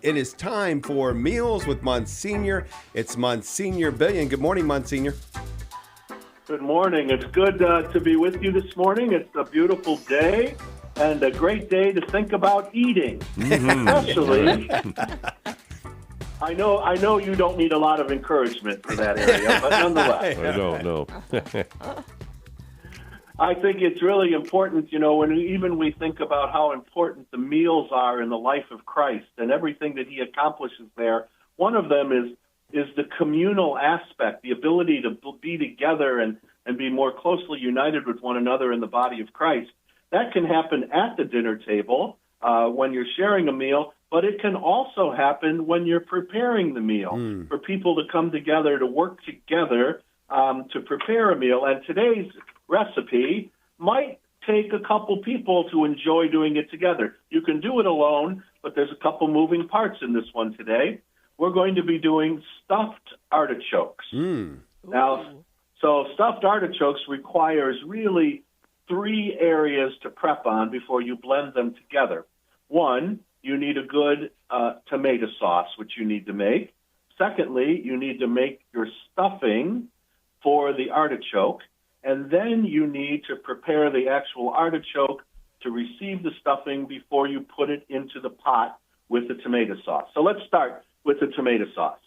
It is time for Meals with Monsignor. It's Monsignor Billian. Good morning, Monsignor. Good morning. It's good to be with you this morning. It's a beautiful day and a great day to think about eating. Especially, I know you don't need a lot of encouragement for that area, but nonetheless. I don't know. I think it's really important, when we think about how important the meals are in the life of Christ and everything that he accomplishes there. One of them is the communal aspect, the ability to be together and be more closely united with one another in the body of Christ. That can happen at the dinner table when you're sharing a meal, but it can also happen when you're preparing the meal for people to come together, to work together to prepare a meal. And today's recipe might take a couple people to enjoy doing it together. You can do it alone, but there's a couple moving parts in this one today. We're going to be doing stuffed artichokes. Now, so stuffed artichokes requires really 3 areas to prep on before you blend them together. One, you need a good tomato sauce, which you need to make. Secondly, you need to make your stuffing for the artichoke. And then you need to prepare the actual artichoke to receive the stuffing before you put it into the pot with the tomato sauce. So let's start with the tomato sauce.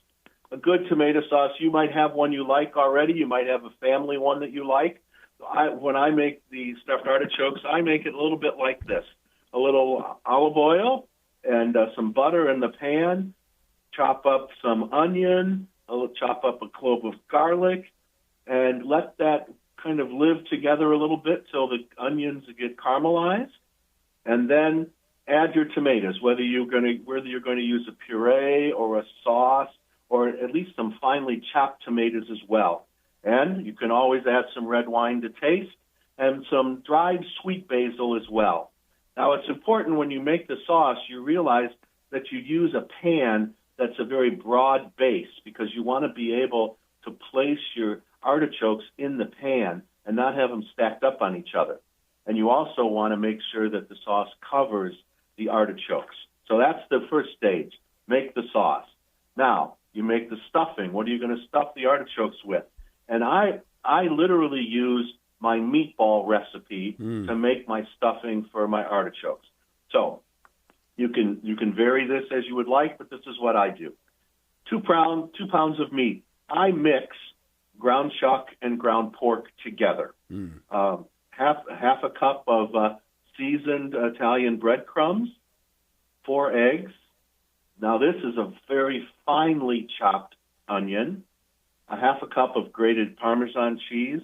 A good tomato sauce, you might have one you like already. You might have a family one that you like. When I make the stuffed artichokes, I make it a little bit like this. A little olive oil and some butter in the pan. Chop up some onion, chop up a clove of garlic, and let that kind of live together a little bit till the onions get caramelized, and then add your tomatoes, whether you're going to use a puree or a sauce or at least some finely chopped tomatoes as well. And you can always add some red wine to taste and some dried sweet basil as well. Now, it's important when you make the sauce, you realize that you use a pan that's a very broad base because you want to be able to place your artichokes in the pan and not have them stacked up on each other. And you also want to make sure that the sauce covers the artichokes. So that's the first stage. Make the sauce. Now, you make the stuffing. What are you going to stuff the artichokes with? And I literally use my meatball recipe to make my stuffing for my artichokes. So you can vary this as you would like, but this is what I do. 2 pounds of meat. I mix ground chuck and ground pork together. Half a cup of seasoned Italian breadcrumbs, 4 eggs. Now this is a very finely chopped onion, a half a cup of grated Parmesan cheese,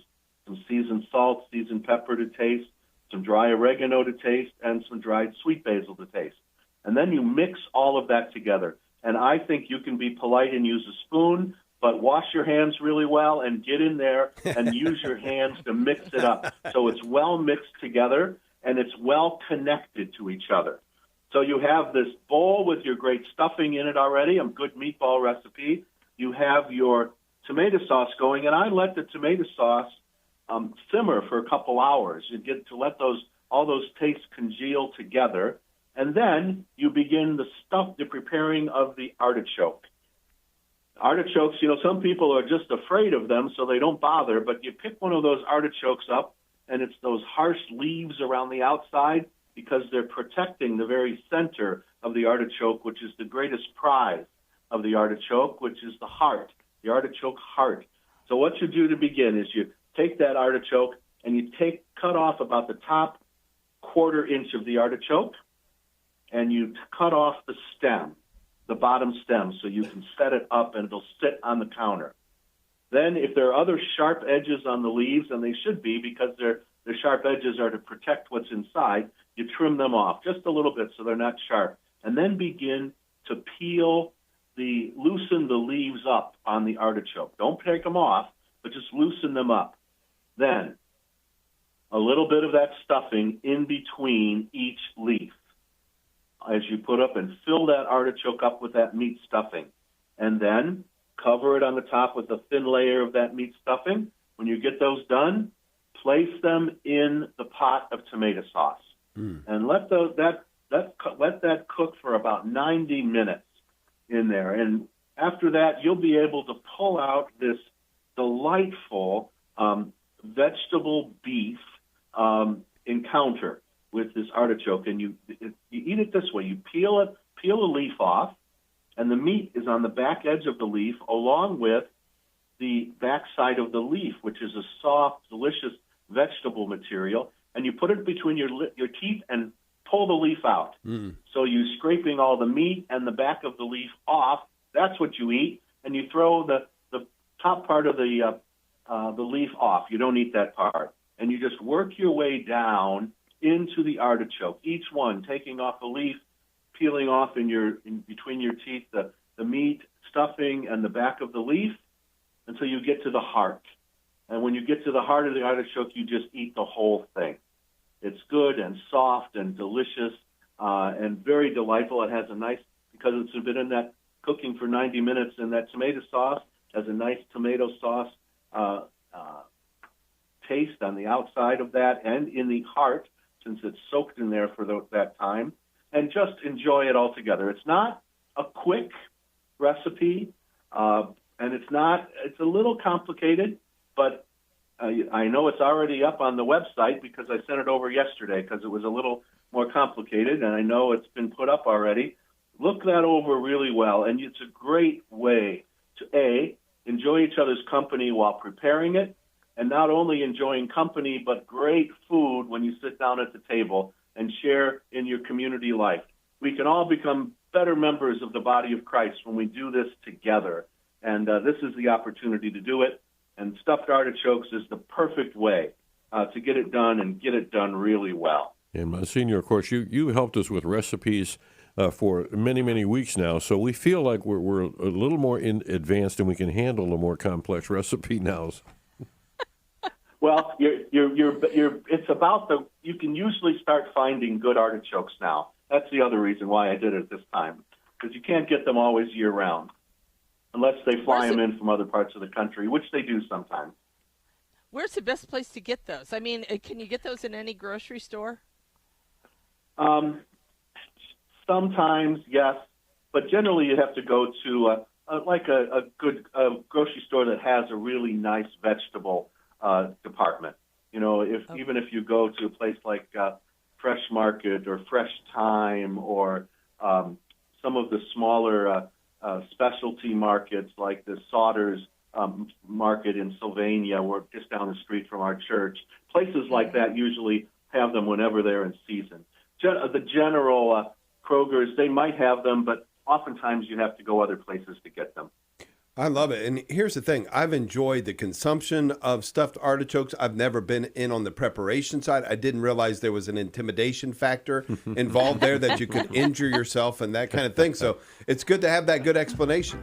some seasoned salt, seasoned pepper to taste, some dry oregano to taste, and some dried sweet basil to taste. And then you mix all of that together. And I think you can be polite and use a spoon, but wash your hands really well and get in there and use your hands to mix it up so it's well mixed together and it's well connected to each other. So you have this bowl with your great stuffing in it already, a good meatball recipe. You have your tomato sauce going, and I let the tomato sauce simmer for a couple hours. You get to let all those tastes congeal together, and then you begin the preparing of the artichoke. Artichokes, some people are just afraid of them, so they don't bother, but you pick one of those artichokes up, and it's those harsh leaves around the outside because they're protecting the very center of the artichoke, which is the greatest prize of the artichoke, which is the heart, the artichoke heart. So what you do to begin is you take that artichoke and you cut off about the top 1/4 inch of the artichoke, and you cut off the stem, the bottom stem, so you can set it up and it'll sit on the counter. Then if there are other sharp edges on the leaves, and they should be because the sharp edges are to protect what's inside, you trim them off just a little bit so they're not sharp. And then begin to loosen the leaves up on the artichoke. Don't take them off, but just loosen them up. Then a little bit of that stuffing in between each leaf as you put up and fill that artichoke up with that meat stuffing. And then cover it on the top with a thin layer of that meat stuffing. When you get those done, place them in the pot of tomato sauce and let that cook for about 90 minutes. in there. And after that, you'll be able to pull out this delightful vegetable beef encounter with this artichoke. And you eat it this way. You peel a leaf off, and the meat is on the back edge of the leaf along with the back side of the leaf, which is a soft, delicious vegetable material. And you put it between your teeth and pull the leaf out. So you're scraping all the meat and the back of the leaf off. That's what you eat. And you throw the top part of the leaf off. You don't eat that part. And you just work your way down into the artichoke, each one taking off the leaf, peeling off in between your teeth the meat, stuffing, and the back of the leaf until you get to the heart. And when you get to the heart of the artichoke, you just eat the whole thing. It's good and soft and delicious and very delightful. It has a nice, because it's been in that cooking for 90 minutes, and that tomato sauce has a nice tomato sauce taste on the outside of that and in the heart, since it's soaked in there for that time. And just enjoy it all together. It's not a quick recipe, and it's a little complicated, but I know it's already up on the website because I sent it over yesterday because it was a little more complicated, and I know it's been put up already. Look that over really well, and it's a great way to, enjoy each other's company while preparing it, and not only enjoying company, but great food when you sit down at the table and share in your community life. We can all become better members of the body of Christ when we do this together, and this is the opportunity to do it. And stuffed artichokes is the perfect way to get it done and get it done really well. And Monsignor, of course, you helped us with recipes for many, many weeks now, so we feel like we're a little more advanced and we can handle a more complex recipe now. Well, it's about you can usually start finding good artichokes now. That's the other reason why I did it this time, because you can't get them always year round, unless they fly them in from other parts of the country, which they do sometimes. Where's the best place to get those? I mean, can you get those in any grocery store? Sometimes, yes, but generally you have to go to a good grocery store that has a really nice vegetable department. You know, even if you go to a place like Fresh Market or Fresh Time or some of the smaller specialty markets like the Sauter's market in Sylvania, or just down the street from our church. Places like that usually have them whenever they're in season. The general Kroger's, they might have them, but oftentimes you have to go other places to get them. I love it. And here's the thing. I've enjoyed the consumption of stuffed artichokes. I've never been in on the preparation side. I didn't realize there was an intimidation factor involved there, that you could injure yourself and that kind of thing. So it's good to have that good explanation.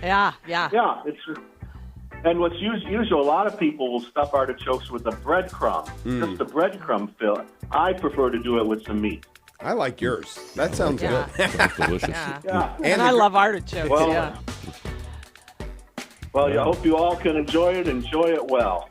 Yeah. Yeah, and what's usual, a lot of people will stuff artichokes with a breadcrumb, just a breadcrumb fill. I prefer to do it with some meat. I like yours. That sounds good. That's delicious. Yeah. And I love artichokes, Well, I hope you all can enjoy it well.